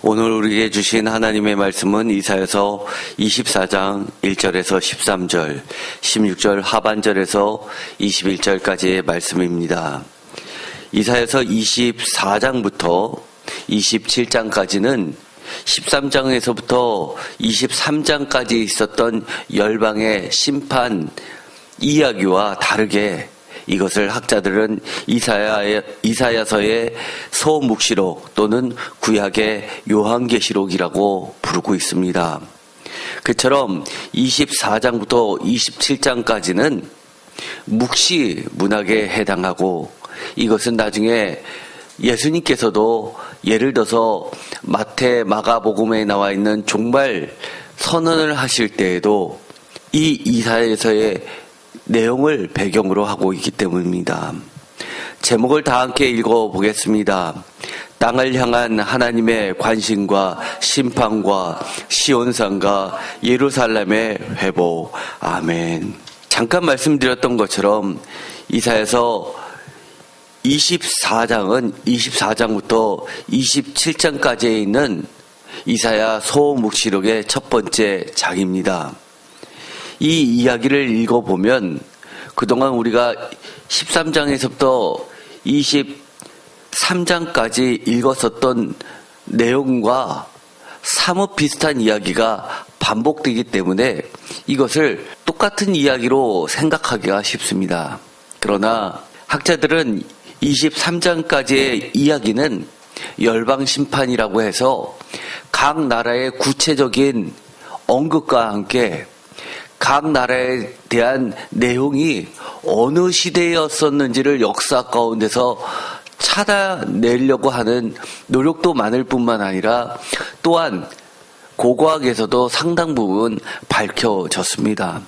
오늘 우리에게 주신 하나님의 말씀은 이사야서 24장 1절에서 13절, 16절 하반절에서 21절까지의 말씀입니다. 이사야서 24장부터 27장까지는 13장에서부터 23장까지 있었던 열방의 심판 이야기와 다르게 이것을 학자들은 이사야서의 소묵시록 또는 구약의 요한계시록이라고 부르고 있습니다. 그처럼 24장부터 27장까지는 묵시 문학에 해당하고 이것은 나중에 예수님께서도 예를 들어서 마태, 마가복음에 나와 있는 종말 선언을 하실 때에도 이 이사야서의 내용을 배경으로 하고 있기 때문입니다. 제목을 다 함께 읽어보겠습니다. 땅을 향한 하나님의 관심과 심판과 시온산과 예루살렘의 회복. 아멘. 잠깐 말씀드렸던 것처럼 이사야서 24장은 24장부터 27장까지에 있는 이사야 소묵시록의 첫 번째 장입니다. 이 이야기를 읽어보면 그동안 우리가 13장에서부터 23장까지 읽었었던 내용과 사뭇 비슷한 이야기가 반복되기 때문에 이것을 똑같은 이야기로 생각하기가 쉽습니다. 그러나 학자들은 23장까지의 이야기는 열방심판이라고 해서 각 나라의 구체적인 언급과 함께 각 나라에 대한 내용이 어느 시대였었는지를 역사 가운데서 찾아내려고 하는 노력도 많을 뿐만 아니라 또한 고고학에서도 상당 부분 밝혀졌습니다.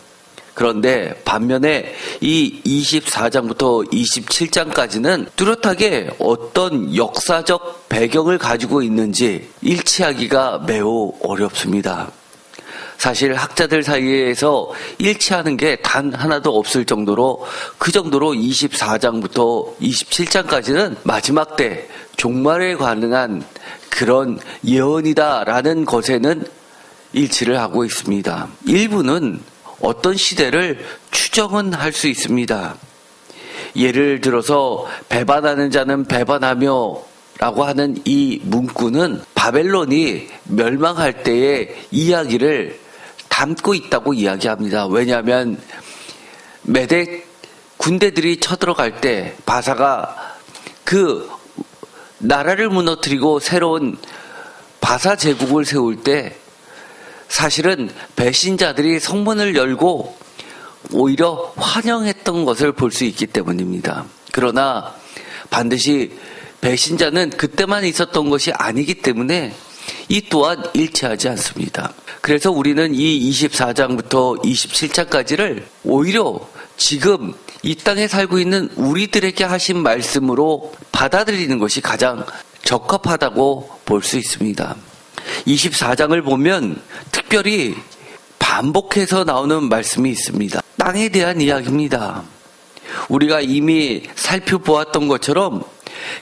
그런데 반면에 이 24장부터 27장까지는 뚜렷하게 어떤 역사적 배경을 가지고 있는지 일치하기가 매우 어렵습니다. 사실 학자들 사이에서 일치하는 게 단 하나도 없을 정도로 그 정도로 24장부터 27장까지는 마지막 때 종말에 관한 그런 예언이다라는 것에는 일치를 하고 있습니다. 일부는 어떤 시대를 추정은 할 수 있습니다. 예를 들어서 배반하는 자는 배반하며 라고 하는 이 문구는 바벨론이 멸망할 때의 이야기를 담고 있다고 이야기합니다. 왜냐하면 메대 군대들이 쳐들어갈 때 바사가 그 나라를 무너뜨리고 새로운 바사 제국을 세울 때 사실은 배신자들이 성문을 열고 오히려 환영했던 것을 볼 수 있기 때문입니다. 그러나 반드시 배신자는 그때만 있었던 것이 아니기 때문에 이 또한 일치하지 않습니다. 그래서 우리는 이 24장부터 27장까지를 오히려 지금 이 땅에 살고 있는 우리들에게 하신 말씀으로 받아들이는 것이 가장 적합하다고 볼 수 있습니다. 24장을 보면 특별히 반복해서 나오는 말씀이 있습니다. 땅에 대한 이야기입니다. 우리가 이미 살펴보았던 것처럼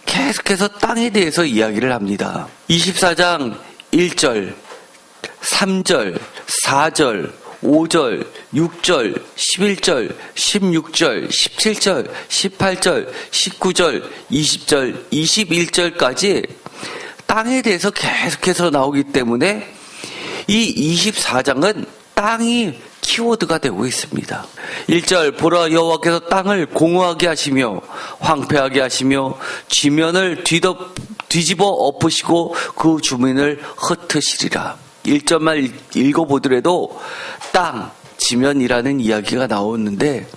계속해서 땅에 대해서 이야기를 합니다. 24장 1절, 3절, 4절, 5절, 6절, 11절, 16절, 17절, 18절, 19절, 20절, 21절까지 땅에 대해서 계속해서 나오기 때문에 이 24장은 땅이 키워드가 되고 있습니다. 1절 보라 여호와께서 땅을 공허하게 하시며 황폐하게 하시며 지면을 뒤집어 엎으시고 그 주민을 흩으시리라. 1절만 읽어보더라도 땅, 지면이라는 이야기가 나오는데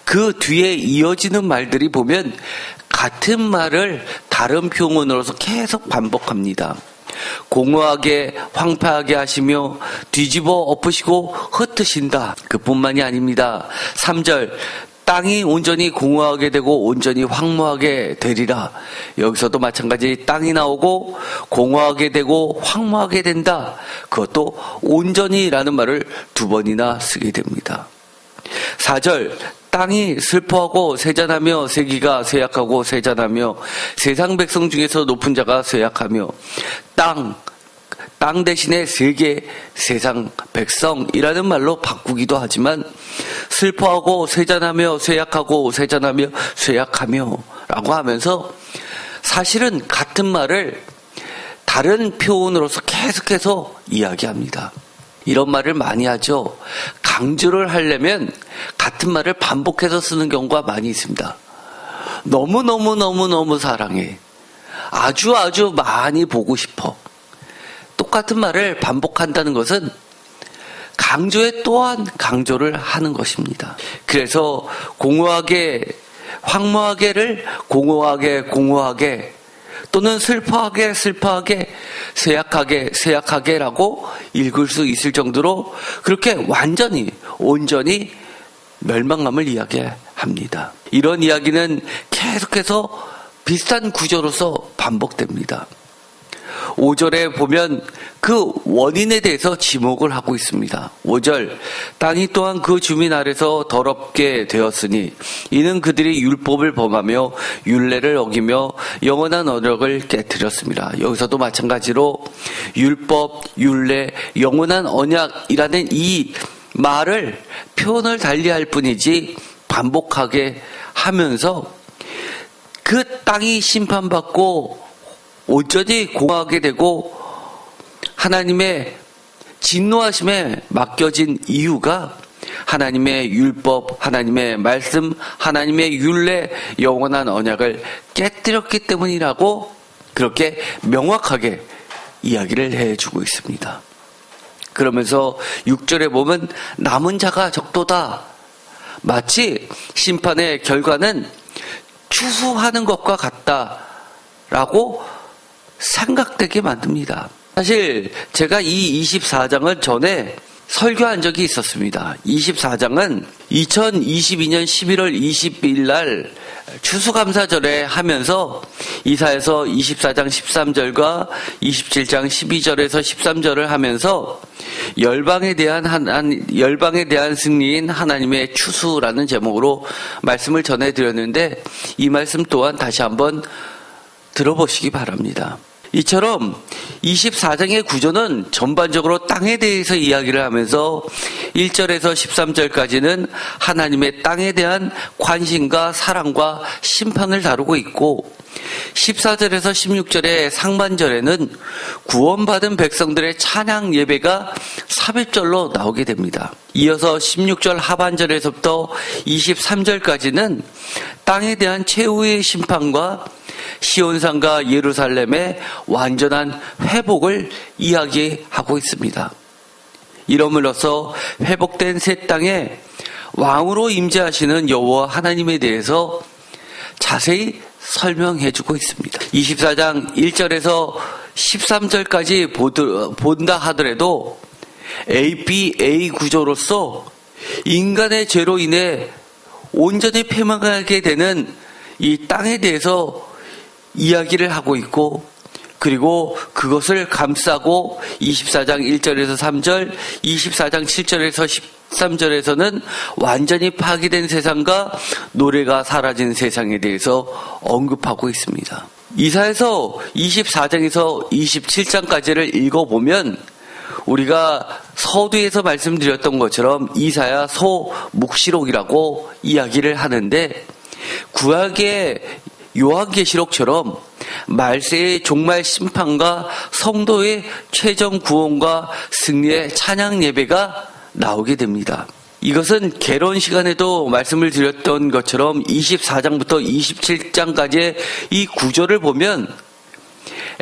그 뒤에 이어지는 말들이 보면 같은 말을 다른 표현으로서 계속 반복합니다. 공허하게 황폐하게 하시며 뒤집어 엎으시고 흩으신다. 그뿐만이 아닙니다. 3절 땅이 온전히 공허하게 되고 온전히 황무하게 되리라. 여기서도 마찬가지 땅이 나오고 공허하게 되고 황무하게 된다. 그것도 온전히라는 말을 두 번이나 쓰게 됩니다. 4절 땅이 슬퍼하고 세잔하며 세기가 쇠약하고 세잔하며 세상 백성 중에서 높은 자가 쇠약하며 땅, 땅 대신에 세계, 세상, 백성이라는 말로 바꾸기도 하지만 슬퍼하고 쇠잔하며 쇠약하고 쇠잔하며 쇠약하며 라고 하면서 사실은 같은 말을 다른 표현으로서 계속해서 이야기합니다. 이런 말을 많이 하죠. 강조를 하려면 같은 말을 반복해서 쓰는 경우가 많이 있습니다. 너무너무 사랑해. 아주 많이 보고 싶어. 똑같은 말을 반복한다는 것은 강조에 또한 강조를 하는 것입니다. 그래서 공허하게, 황무하게를 공허하게 또는 슬퍼하게, 쇠약하게라고 읽을 수 있을 정도로 그렇게 완전히, 온전히 멸망감을 이야기합니다. 이런 이야기는 계속해서 비슷한 구조로서 반복됩니다. 5절에 보면 그 원인에 대해서 지목을 하고 있습니다. 5절, 땅이 또한 그 주민 아래서 더럽게 되었으니 이는 그들이 율법을 범하며 율례를 어기며 영원한 언약을 깨뜨렸습니다. 여기서도 마찬가지로 율법, 율례, 영원한 언약이라는 이 말을 표현을 달리할 뿐이지 반복하게 하면서 그 땅이 심판받고 온전히 공허하게 되고 하나님의 진노하심에 맡겨진 이유가 하나님의 율법, 하나님의 말씀, 하나님의 율례, 영원한 언약을 깨뜨렸기 때문이라고 그렇게 명확하게 이야기를 해주고 있습니다. 그러면서 6절에 보면 남은 자가 적도다. 마치 심판의 결과는 추수하는 것과 같다라고 생각되게 만듭니다. 사실 제가 이 24장을 전에 설교한 적이 있었습니다. 24장은 2022년 11월 20일 날 추수감사절에 하면서 이사야서 24장 13절과 27장 12절에서 13절을 하면서 열방에 대한 승리인 하나님의 추수라는 제목으로 말씀을 전해드렸는데 이 말씀 또한 다시 한번 들어보시기 바랍니다. 이처럼 24장의 구조는 전반적으로 땅에 대해서 이야기를 하면서 1절에서 13절까지는 하나님의 땅에 대한 관심과 사랑과 심판을 다루고 있고 14절에서 16절의 상반절에는 구원받은 백성들의 찬양 예배가 삽입절로 나오게 됩니다. 이어서 16절 하반절에서부터 23절까지는 땅에 대한 최후의 심판과 시온산과 예루살렘의 완전한 회복을 이야기하고 있습니다. 이러므로써 회복된 새 땅에 왕으로 임재하시는 여호와 하나님에 대해서 자세히 설명해주고 있습니다. 24장 1절에서 13절까지 본다 하더라도 ABA 구조로서 인간의 죄로 인해 온전히 패망하게 되는 이 땅에 대해서 이야기를 하고 있고 그리고 그것을 감싸고 24장 1절에서 3절, 24장 7절에서 13절에서는 완전히 파괴된 세상과 노래가 사라진 세상에 대해서 언급하고 있습니다. 이사야서 24장에서 27장까지를 읽어보면 우리가 서두에서 말씀드렸던 것처럼 이사야 소묵시록이라고 이야기를 하는데 구약의 요한계시록처럼 말세의 종말 심판과 성도의 최종 구원과 승리의 찬양 예배가 나오게 됩니다. 이것은 개론 시간에도 말씀을 드렸던 것처럼 24장부터 27장까지의 이 구조를 보면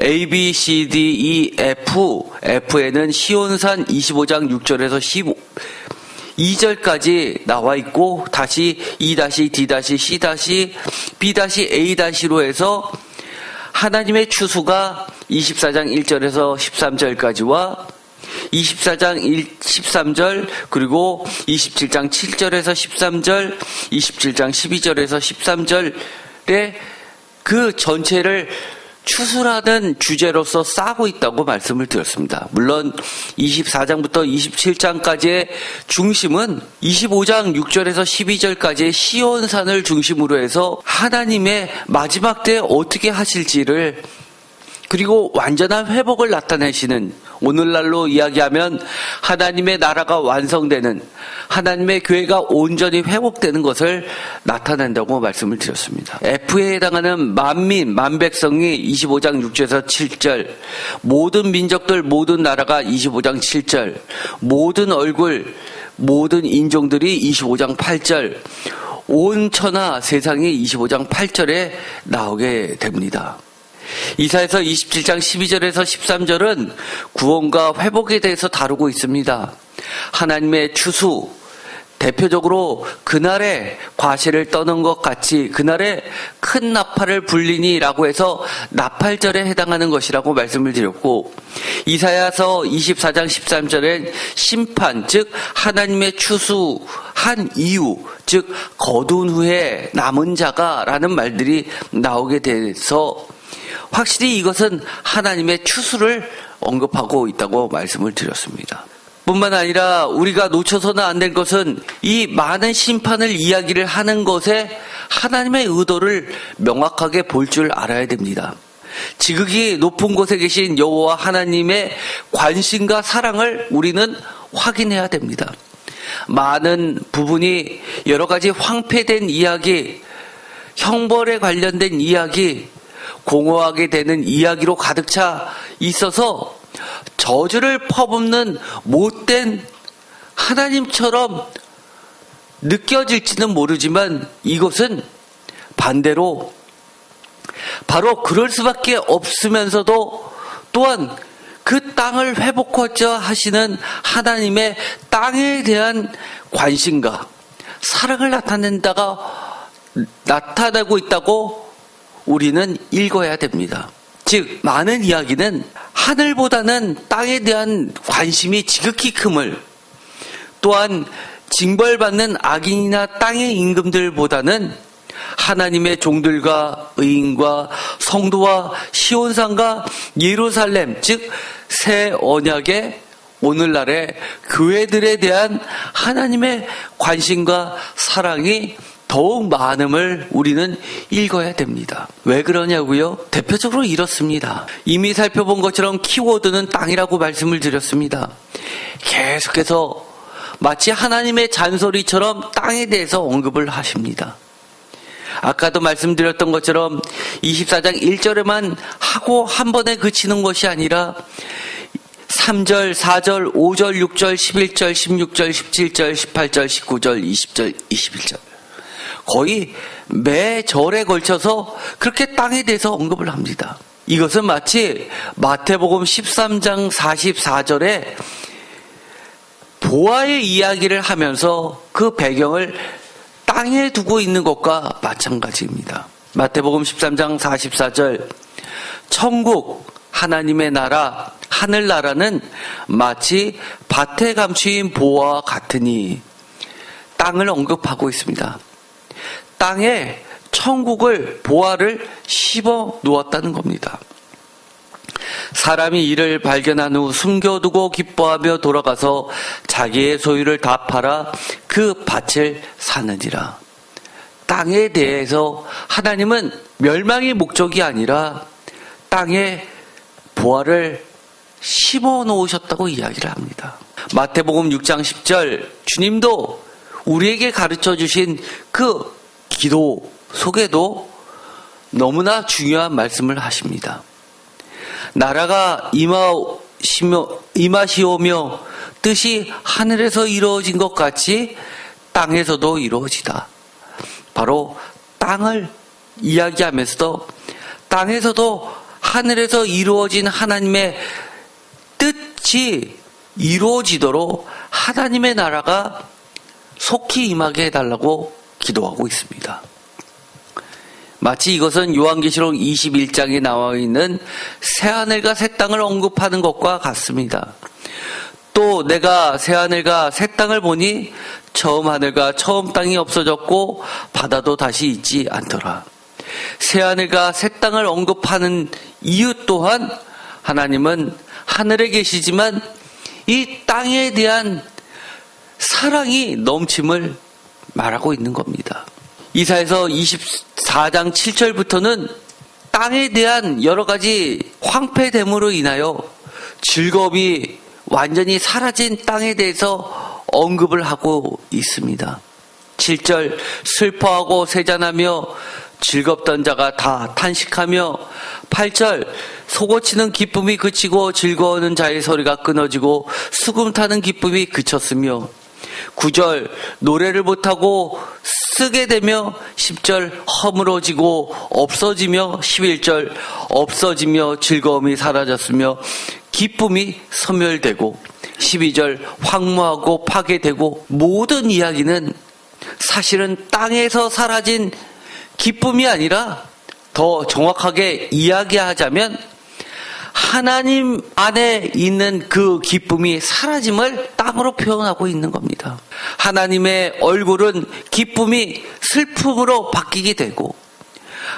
A, B, C, D, E, F, F에는 시온산 25장 6절에서 2절까지 나와 있고 다시 E-, D-, C-, B-A-로 해서 하나님의 추수가 24장 1절에서 13절까지와 24장 13절 그리고 27장 7절에서 13절 27장 12절에서 13절의 그 전체를 추수라는 주제로서 싸고 있다고 말씀을 드렸습니다. 물론 24장부터 27장까지의 중심은 25장 6절에서 12절까지의 시온산을 중심으로 해서 하나님의 마지막 때에 어떻게 하실지를 그리고 완전한 회복을 나타내시는 오늘날로 이야기하면 하나님의 나라가 완성되는, 하나님의 교회가 온전히 회복되는 것을 나타낸다고 말씀을 드렸습니다. F에 해당하는 만민, 만백성이 25장 6절에서 7절, 모든 민족들, 모든 나라가 25장 7절, 모든 얼굴, 모든 인종들이 25장 8절, 온 천하 세상이 25장 8절에 나오게 됩니다. 이사야서 27장 12절에서 13절은 구원과 회복에 대해서 다루고 있습니다. 하나님의 추수, 대표적으로 그날에 과실을 떠는 것 같이 그날에 큰 나팔을 불리니라고 해서 나팔절에 해당하는 것이라고 말씀을 드렸고, 이사야서 24장 13절엔 심판, 즉 하나님의 추수한 이후, 즉 거둔 후에 남은 자가 라는 말들이 나오게 돼서 확실히 이것은 하나님의 추수를 언급하고 있다고 말씀을 드렸습니다. 뿐만 아니라 우리가 놓쳐서는 안 될 것은 이 많은 심판을 이야기를 하는 것에 하나님의 의도를 명확하게 볼 줄 알아야 됩니다. 지극히 높은 곳에 계신 여호와 하나님의 관심과 사랑을 우리는 확인해야 됩니다. 많은 부분이 여러 가지 황폐된 이야기, 형벌에 관련된 이야기, 공허하게 되는 이야기로 가득 차 있어서 저주를 퍼붓는 못된 하나님처럼 느껴질지는 모르지만 이것은 반대로 바로 그럴 수밖에 없으면서도 또한 그 땅을 회복하자 하시는 하나님의 땅에 대한 관심과 사랑을 나타내고 있다고 우리는 읽어야 됩니다. 즉 많은 이야기는 하늘보다는 땅에 대한 관심이 지극히 큼을, 또한 징벌받는 악인이나 땅의 임금들보다는 하나님의 종들과 의인과 성도와 시온산과 예루살렘, 즉 새 언약의 오늘날의 교회들에 대한 하나님의 관심과 사랑이 더욱 많음을 우리는 읽어야 됩니다. 왜 그러냐고요? 대표적으로 이렇습니다. 이미 살펴본 것처럼 키워드는 땅이라고 말씀을 드렸습니다. 계속해서 마치 하나님의 잔소리처럼 땅에 대해서 언급을 하십니다. 아까도 말씀드렸던 것처럼 24장 1절에만 하고 한 번에 그치는 것이 아니라 3절, 4절, 5절, 6절, 11절, 16절, 17절, 18절, 19절, 20절, 21절 거의 매 절에 걸쳐서 그렇게 땅에 대해서 언급을 합니다. 이것은 마치 마태복음 13장 44절에 보아의 이야기를 하면서 그 배경을 땅에 두고 있는 것과 마찬가지입니다. 마태복음 13장 44절, 천국, 하나님의 나라, 하늘나라는 마치 밭에 감추인 보아와 같으니 땅을 언급하고 있습니다. 땅에 천국을, 보아를 씹어 놓았다는 겁니다. 사람이 이를 발견한 후 숨겨두고 기뻐하며 돌아가서 자기의 소유를 다 팔아 그 밭을 사느니라. 땅에 대해서 하나님은 멸망의 목적이 아니라 땅에 보아를 씹어 놓으셨다고 이야기를 합니다. 마태복음 6장 10절, 주님도 우리에게 가르쳐 주신 그 기도 속에도 너무나 중요한 말씀을 하십니다. 나라가 임하시오며 뜻이 하늘에서 이루어진 것 같이 땅에서도 이루어지다. 바로 땅을 이야기하면서도 땅에서도 하늘에서 이루어진 하나님의 뜻이 이루어지도록 하나님의 나라가 속히 임하게 해달라고 기도하고 있습니다. 마치 이것은 요한계시록 21장에 나와 있는 새하늘과 새 땅을 언급하는 것과 같습니다. 또 내가 새하늘과 새 땅을 보니 처음 하늘과 처음 땅이 없어졌고 바다도 다시 있지 않더라. 새하늘과 새 땅을 언급하는 이유 또한 하나님은 하늘에 계시지만 이 땅에 대한 사랑이 넘침을 말하고 있는 겁니다. 이사야서 24장 7절부터는 땅에 대한 여러 가지 황폐됨으로 인하여 즐거움이 완전히 사라진 땅에 대해서 언급을 하고 있습니다. 7절 슬퍼하고 세잔하며 즐겁던 자가 다 탄식하며 8절 속옷치는 기쁨이 그치고 즐거워하는 자의 소리가 끊어지고 수금 타는 기쁨이 그쳤으며 9절 노래를 못하고 쓰게 되며 10절 허물어지고 없어지며 11절 없어지며 즐거움이 사라졌으며 기쁨이 소멸되고 12절 황무하고 파괴되고 모든 이야기는 사실은 땅에서 사라진 기쁨이 아니라 더 정확하게 이야기하자면 하나님 안에 있는 그 기쁨이 사라짐을 땅으로 표현하고 있는 겁니다. 하나님의 얼굴은 기쁨이 슬픔으로 바뀌게 되고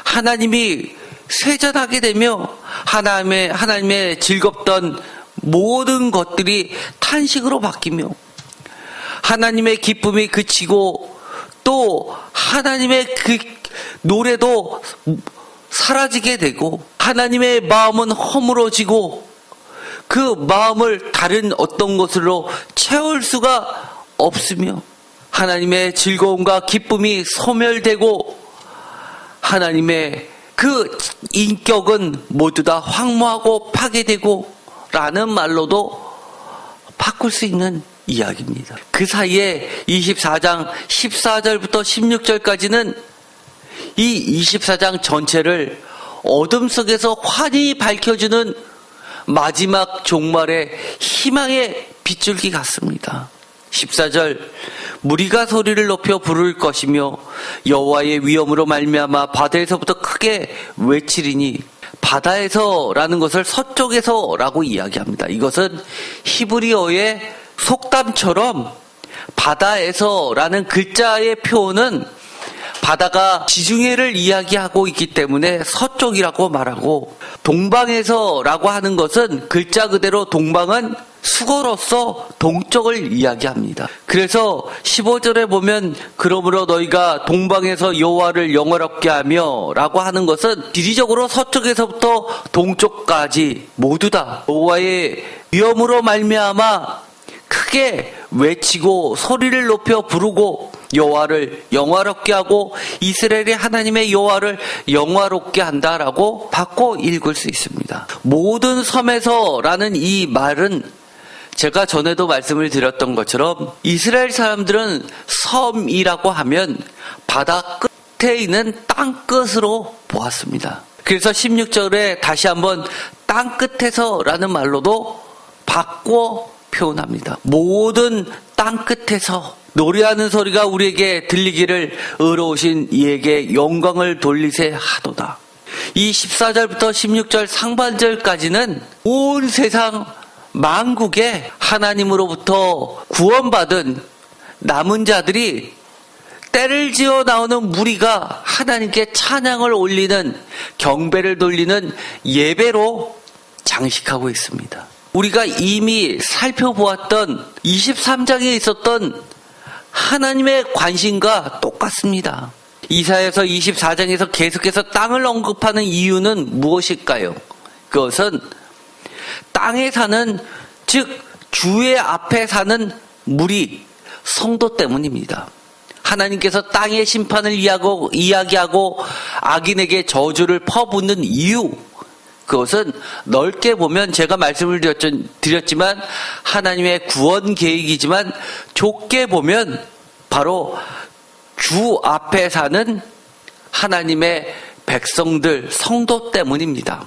하나님이 쇠잔하게 되며 하나님의 즐겁던 모든 것들이 탄식으로 바뀌며 하나님의 기쁨이 그치고 또 하나님의 그 노래도 사라지게 되고 하나님의 마음은 허물어지고 그 마음을 다른 어떤 것으로 채울 수가 없으며 하나님의 즐거움과 기쁨이 소멸되고 하나님의 그 인격은 모두 다 황무하고 파괴되고 라는 말로도 바꿀 수 있는 이야기입니다. 그 사이에 24장 14절부터 16절까지는 이 24장 전체를 어둠 속에서 환히 밝혀주는 마지막 종말의 희망의 빗줄기 같습니다. 14절 무리가 소리를 높여 부를 것이며 여호와의 위엄으로 말미암아 바다에서부터 크게 외치리니 바다에서라는 것을 서쪽에서라고 이야기합니다. 이것은 히브리어의 속담처럼 바다에서라는 글자의 표현은 바다가 지중해를 이야기하고 있기 때문에 서쪽이라고 말하고 동방에서라고 하는 것은 글자 그대로 동방은 수거로서 동쪽을 이야기합니다. 그래서 15절에 보면 그러므로 너희가 동방에서 여호와를 영화롭게 하며 라고 하는 것은 지리적으로 서쪽에서부터 동쪽까지 모두 다 여호와의 위엄으로 말미암아 크게 외치고 소리를 높여 부르고 여호와를 영화롭게 하고 이스라엘의 하나님의 여호와를 영화롭게 한다라고 바꿔 읽을 수 있습니다. 모든 섬에서라는 이 말은 제가 전에도 말씀을 드렸던 것처럼 이스라엘 사람들은 섬이라고 하면 바다 끝에 있는 땅끝으로 보았습니다. 그래서 16절에 다시 한번 땅끝에서라는 말로도 바꿔 표현합니다. 모든 땅끝에서 노래하는 소리가 우리에게 들리기를 의로우신 이에게 영광을 돌리세 하도다. 이 14절부터 16절 상반절까지는 온 세상 만국에 하나님으로부터 구원받은 남은 자들이 때를 지어 나오는 무리가 하나님께 찬양을 올리는 경배를 돌리는 예배로 장식하고 있습니다. 우리가 이미 살펴보았던 23장에 있었던 하나님의 관심과 똑같습니다. 이사야서 24장에서 계속해서 땅을 언급하는 이유는 무엇일까요? 그것은 땅에 사는, 즉 주의 앞에 사는 무리, 성도 때문입니다. 하나님께서 땅의 심판을 이야기하고 악인에게 저주를 퍼붓는 이유, 그것은 넓게 보면 제가 말씀을 드렸지만 하나님의 구원 계획이지만 좁게 보면 바로 주 앞에 사는 하나님의 백성들, 성도 때문입니다.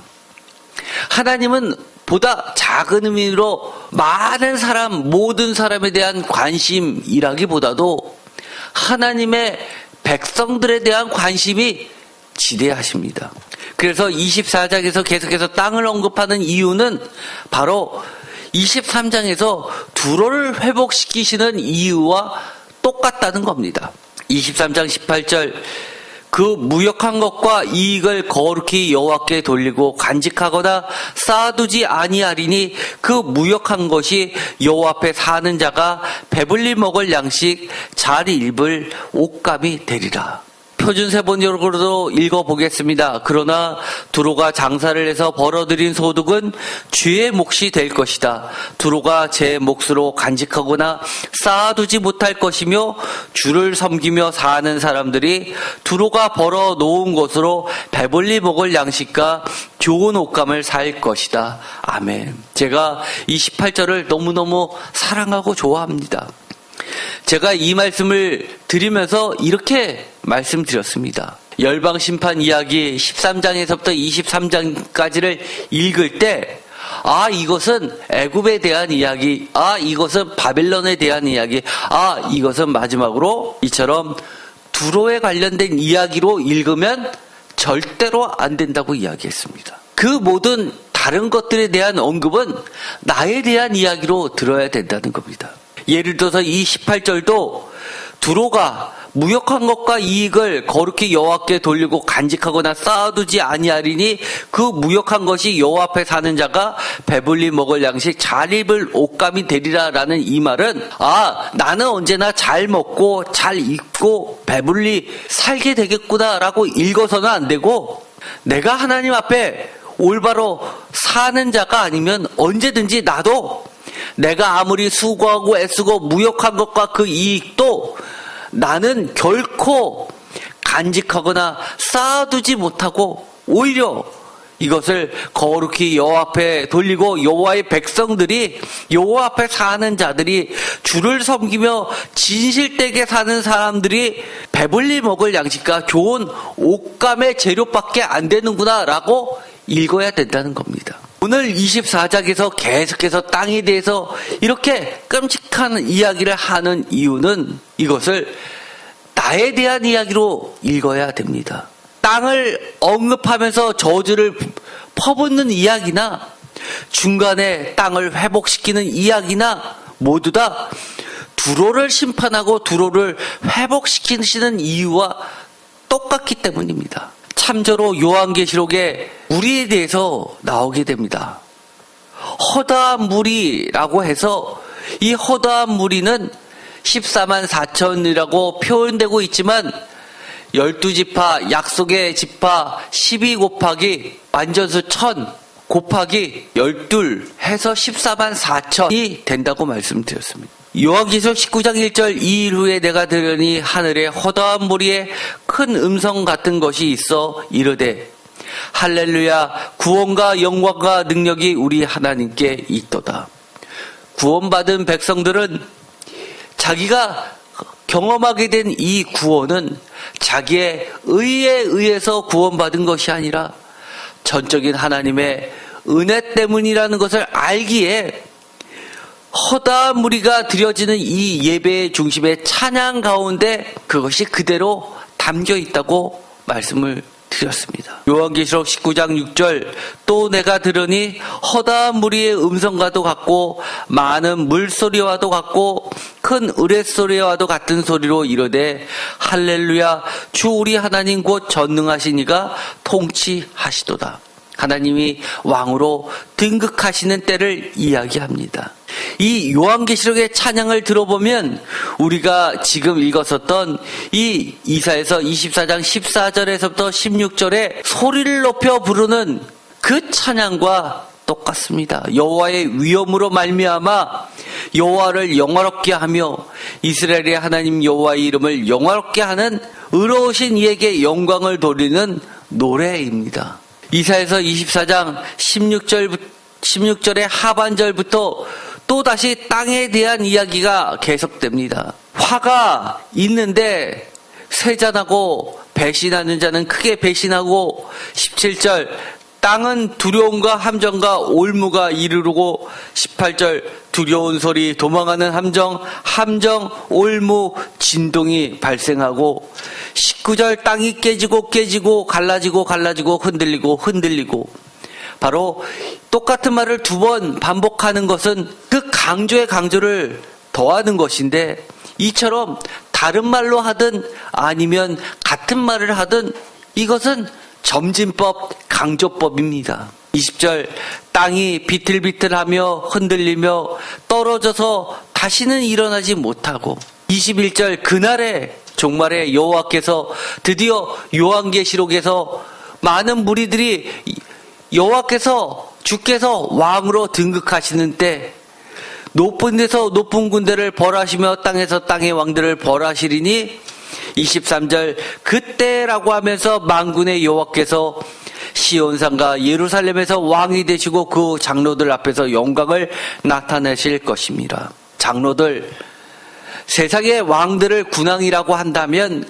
하나님은 보다 작은 의미로 많은 사람, 모든 사람에 대한 관심이라기보다도 하나님의 백성들에 대한 관심이 지대하십니다. 그래서 24장에서 계속해서 땅을 언급하는 이유는 바로 23장에서 두로를 회복시키시는 이유와 똑같다는 겁니다. 23장 18절 그 무역한 것과 이익을 거룩히 여호와께 돌리고 간직하거나 쌓아두지 아니하리니 그 무역한 것이 여호와 앞에 사는 자가 배불리 먹을 양식 잘 입을 옷감이 되리라. 표준 세번역으로도 읽어보겠습니다. 그러나 두로가 장사를 해서 벌어들인 소득은 주의 몫이 될 것이다. 두로가 제 몫으로 간직하거나 쌓아두지 못할 것이며 주를 섬기며 사는 사람들이 두로가 벌어 놓은 것으로 배불리 먹을 양식과 좋은 옷감을 살 것이다. 아멘. 제가 이 18절을 너무너무 사랑하고 좋아합니다. 제가 이 말씀을 드리면서 이렇게 말씀드렸습니다. 열방심판 이야기 13장에서부터 23장까지를 읽을 때 이것은 애굽에 대한 이야기, 이것은 바벨론에 대한 이야기, 이것은 마지막으로 이처럼 두로에 관련된 이야기로 읽으면 절대로 안 된다고 이야기했습니다. 그 모든 다른 것들에 대한 언급은 나에 대한 이야기로 들어야 된다는 겁니다. 예를 들어서 이 18절도 두로가 무역한 것과 이익을 거룩히 여호와께 돌리고 간직하거나 쌓아두지 아니하리니 그 무역한 것이 여호와 앞에 사는 자가 배불리 먹을 양식 잘 입을 옷감이 되리라 라는 이 말은 나는 언제나 잘 먹고 잘 입고 배불리 살게 되겠구나 라고 읽어서는 안 되고, 내가 하나님 앞에 올바로 사는 자가 아니면 언제든지 나도 내가 아무리 수고하고 애쓰고 무역한 것과 그 이익도 나는 결코 간직하거나 쌓아두지 못하고 오히려 이것을 거룩히 여호와 앞에 돌리고 여호와의 백성들이, 여호와 앞에 사는 자들이, 주를 섬기며 진실되게 사는 사람들이 배불리 먹을 양식과 좋은 옷감의 재료밖에 안 되는구나 라고 읽어야 된다는 겁니다. 오늘 24장에서 계속해서 땅에 대해서 이렇게 끔찍한 이야기를 하는 이유는 이것을 나에 대한 이야기로 읽어야 됩니다. 땅을 언급하면서 저주를 퍼붓는 이야기나 중간에 땅을 회복시키는 이야기나 모두 다 두로를 심판하고 두로를 회복시키시는 이유와 똑같기 때문입니다. 참조로 요한계시록에 무리에 대해서 나오게 됩니다. 허다한 무리라고 해서 이 허다한 무리는 14만 4천이라고 표현되고 있지만 12지파, 약속의 지파 12 곱하기 완전수 1000 곱하기 12 해서 14만 4천이 된다고 말씀드렸습니다. 요한계시록 19장 1절 2일 후에 내가 들으니 하늘에 허다한 무리에 큰 음성 같은 것이 있어 이르되 할렐루야 구원과 영광과 능력이 우리 하나님께 있도다. 구원받은 백성들은 자기가 경험하게 된 이 구원은 자기의 의에 의해서 구원받은 것이 아니라 전적인 하나님의 은혜 때문이라는 것을 알기에 허다한 무리가 드려지는 이 예배의 중심의 찬양 가운데 그것이 그대로 담겨 있다고 말씀을 드렸습니다. 요한계시록 19장 6절 또 내가 들으니 허다한 무리의 음성과도 같고 많은 물소리와도 같고 큰 으렛소리와도 같은 소리로 이르되 할렐루야 주 우리 하나님 곧 전능하신 이가 통치하시도다. 하나님이 왕으로 등극하시는 때를 이야기합니다. 이 요한계시록의 찬양을 들어보면 우리가 지금 읽었었던 이 이사야서 24장 14절에서부터 16절에 소리를 높여 부르는 그 찬양과 똑같습니다. 여호와의 위엄으로 말미암아 여호와를 영화롭게 하며 이스라엘의 하나님 여호와의 이름을 영화롭게 하는 의로우신 이에게 영광을 돌리는 노래입니다. 이사야서 24장 16절의 하반절부터 또다시 땅에 대한 이야기가 계속됩니다. 화가 있는데 쇠잔하고 배신하는 자는 크게 배신하고 17절 땅은 두려움과 함정과 올무가 이르르고 18절 두려운 소리 도망하는 함정 올무 진동이 발생하고 19절 땅이 깨지고 갈라지고 흔들리고 바로 똑같은 말을 두 번 반복하는 것은 그 강조를 더하는 것인데 이처럼 다른 말로 하든 아니면 같은 말을 하든 이것은 점진법, 강조법입니다. 20절 땅이 비틀비틀하며 흔들리며 떨어져서 다시는 일어나지 못하고 21절 그날에 종말에 여호와께서 드디어 요한계시록에서 많은 무리들이 주께서 왕으로 등극하시는 때 높은 데서 높은 군대를 벌하시며 땅에서 땅의 왕들을 벌하시리니 23절 그때라고 하면서 만군의 여호와께서 시온산과 예루살렘에서 왕이 되시고 그 장로들 앞에서 영광을 나타내실 것입니다. 장로들, 세상의 왕들을 군왕이라고 한다면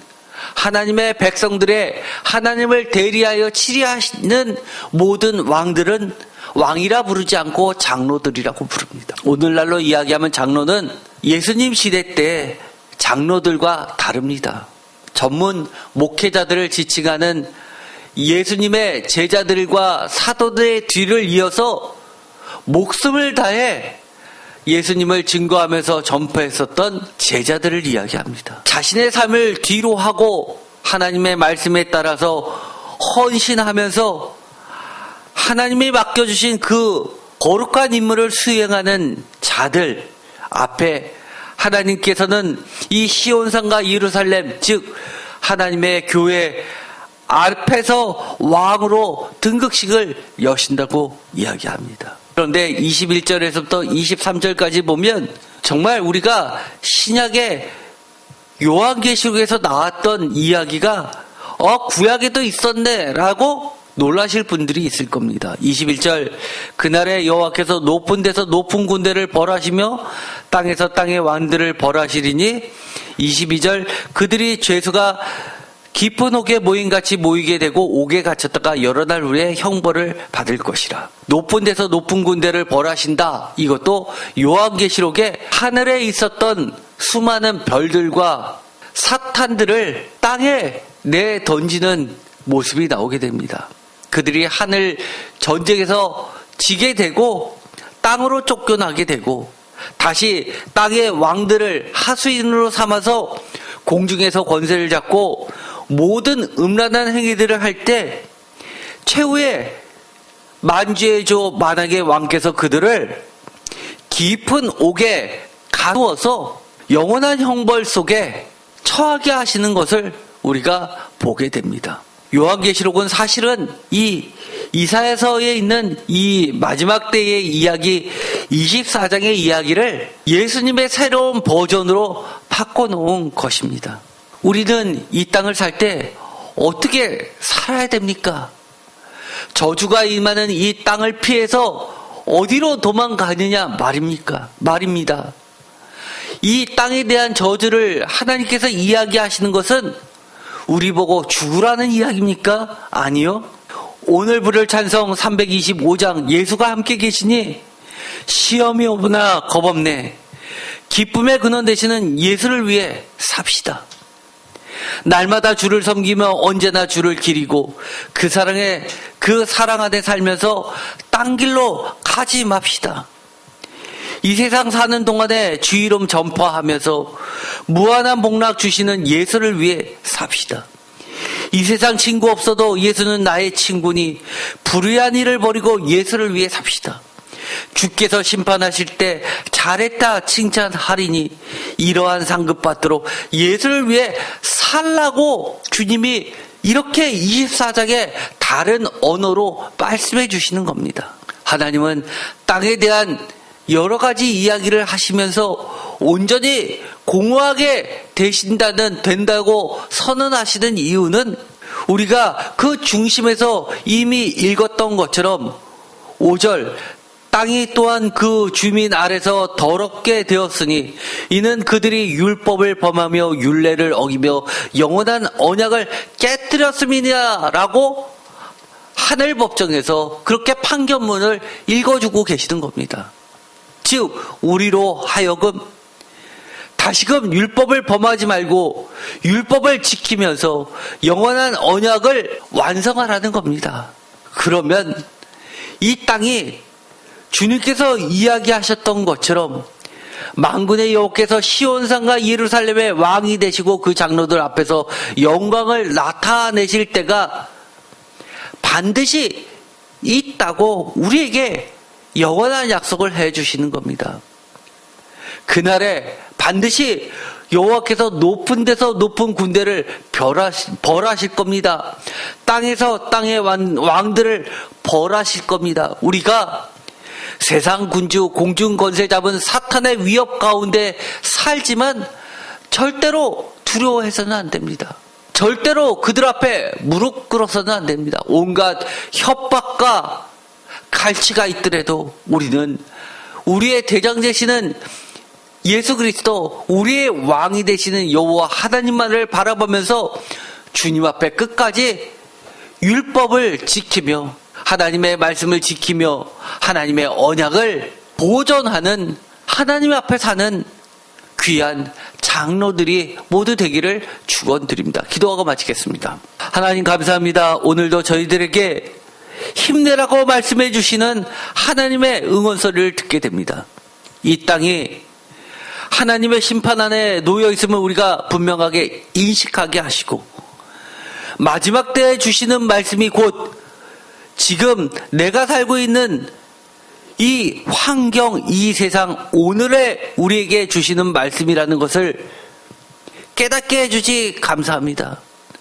하나님의 백성들의 하나님을 대리하여 치리하시는 모든 왕들은 왕이라 부르지 않고 장로들이라고 부릅니다. 오늘날로 이야기하면 장로는 예수님 시대 때 장로들과 다릅니다. 전문 목회자들을 지칭하는 예수님의 제자들과 사도들의 뒤를 이어서 목숨을 다해 예수님을 증거하면서 전파했었던 제자들을 이야기합니다. 자신의 삶을 뒤로 하고 하나님의 말씀에 따라서 헌신하면서 하나님이 맡겨주신 그 거룩한 임무를 수행하는 자들 앞에 하나님께서는 이 시온산과 예루살렘, 즉 하나님의 교회 앞에서 왕으로 등극식을 여신다고 이야기합니다. 그런데 21절에서부터 23절까지 보면 정말 우리가 신약의 요한계시록에서 나왔던 이야기가 구약에도 있었네 라고 놀라실 분들이 있을 겁니다. 21절 그날에 여호와께서 높은 데서 높은 군대를 벌하시며 땅에서 땅의 왕들을 벌하시리니 22절 그들이 죄수가 깊은 옥에 모임같이 모이게 되고 옥에 갇혔다가 여러 날 후에 형벌을 받을 것이라. 높은 데서 높은 군대를 벌하신다. 이것도 요한계시록에 하늘에 있었던 수많은 별들과 사탄들을 땅에 내던지는 모습이 나오게 됩니다. 그들이 하늘 전쟁에서 지게 되고 땅으로 쫓겨나게 되고 다시 땅의 왕들을 하수인으로 삼아서 공중에서 권세를 잡고 모든 음란한 행위들을 할 때 최후의 만주의 조 만악의 왕께서 그들을 깊은 옥에 가두어서 영원한 형벌 속에 처하게 하시는 것을 우리가 보게 됩니다. 요한계시록은 사실은 이 이사야서에 있는 이 마지막 때의 이야기 24장의 이야기를 예수님의 새로운 버전으로 바꿔놓은 것입니다. 우리는 이 땅을 살 때 어떻게 살아야 됩니까? 저주가 임하는 이 땅을 피해서 어디로 도망가느냐 말입니다. 이 땅에 대한 저주를 하나님께서 이야기하시는 것은 우리 보고 죽으라는 이야기입니까? 아니요. 오늘 부를 찬송 325장 예수가 함께 계시니 시험이 오거나 겁없네. 기쁨의 근원 되시는 예수를 위해 삽시다. 날마다 주를 섬기며 언제나 주를 기리고 그 사랑 안에 살면서 딴 길로 가지 맙시다. 이 세상 사는 동안에 주 이름 전파하면서 무한한 복락 주시는 예수를 위해 삽시다. 이 세상 친구 없어도 예수는 나의 친구니 불의한 일을 버리고 예수를 위해 삽시다. 주께서 심판하실 때 잘했다 칭찬하리니 이러한 상급 받도록 예수를 위해 살라고 주님이 이렇게 24장에 다른 언어로 말씀해 주시는 겁니다. 하나님은 땅에 대한 여러 가지 이야기를 하시면서 온전히 공허하게 된다고 선언하시는 이유는 우리가 그 중심에서 이미 읽었던 것처럼 5절 땅이 또한 그 주민 아래서 더럽게 되었으니 이는 그들이 율법을 범하며 율례를 어기며 영원한 언약을 깨뜨렸음이냐라고 하늘 법정에서 그렇게 판결문을 읽어주고 계시는 겁니다. 즉 우리로 하여금 다시금 율법을 범하지 말고 율법을 지키면서 영원한 언약을 완성하라는 겁니다. 그러면 이 땅이 주님께서 이야기하셨던 것처럼 만군의 여호와께서 시온산과 예루살렘의 왕이 되시고 그 장로들 앞에서 영광을 나타내실 때가 반드시 있다고 우리에게 영원한 약속을 해주시는 겁니다. 그날에 반드시 여호와께서 높은 데서 높은 군대를 벌하실 겁니다. 땅에서 땅의 왕들을 벌하실 겁니다. 우리가 세상 군주 공중 권세 잡은 사탄의 위협 가운데 살지만 절대로 두려워해서는 안 됩니다. 절대로 그들 앞에 무릎 꿇어서는 안 됩니다. 온갖 협박과 갈취가 있더라도 우리는 우리의 대장 되시는 예수 그리스도, 우리의 왕이 되시는 여호와 하나님만을 바라보면서 주님 앞에 끝까지 율법을 지키며 하나님의 말씀을 지키며 하나님의 언약을 보존하는, 하나님 앞에 사는 귀한 장로들이 모두 되기를 축원드립니다. 기도하고 마치겠습니다. 하나님 감사합니다. 오늘도 저희들에게 힘내라고 말씀해 주시는 하나님의 응원소리를 듣게 됩니다. 이 땅이 하나님의 심판 안에 놓여 있음을 우리가 분명하게 인식하게 하시고, 마지막 때에 주시는 말씀이 곧 지금 내가 살고 있는 이 환경, 이 세상, 오늘의 우리에게 주시는 말씀이라는 것을 깨닫게 해주시 감사합니다.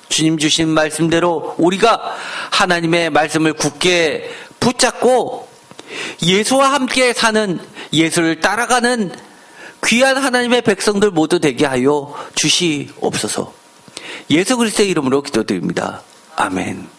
주님 주신 말씀대로 우리가 하나님의 말씀을 굳게 붙잡고 예수와 함께 사는, 예수를 따라가는 귀한 하나님의 백성들 모두 되게 하여 주시옵소서. 예수 그리스도의 이름으로 기도드립니다. 아멘.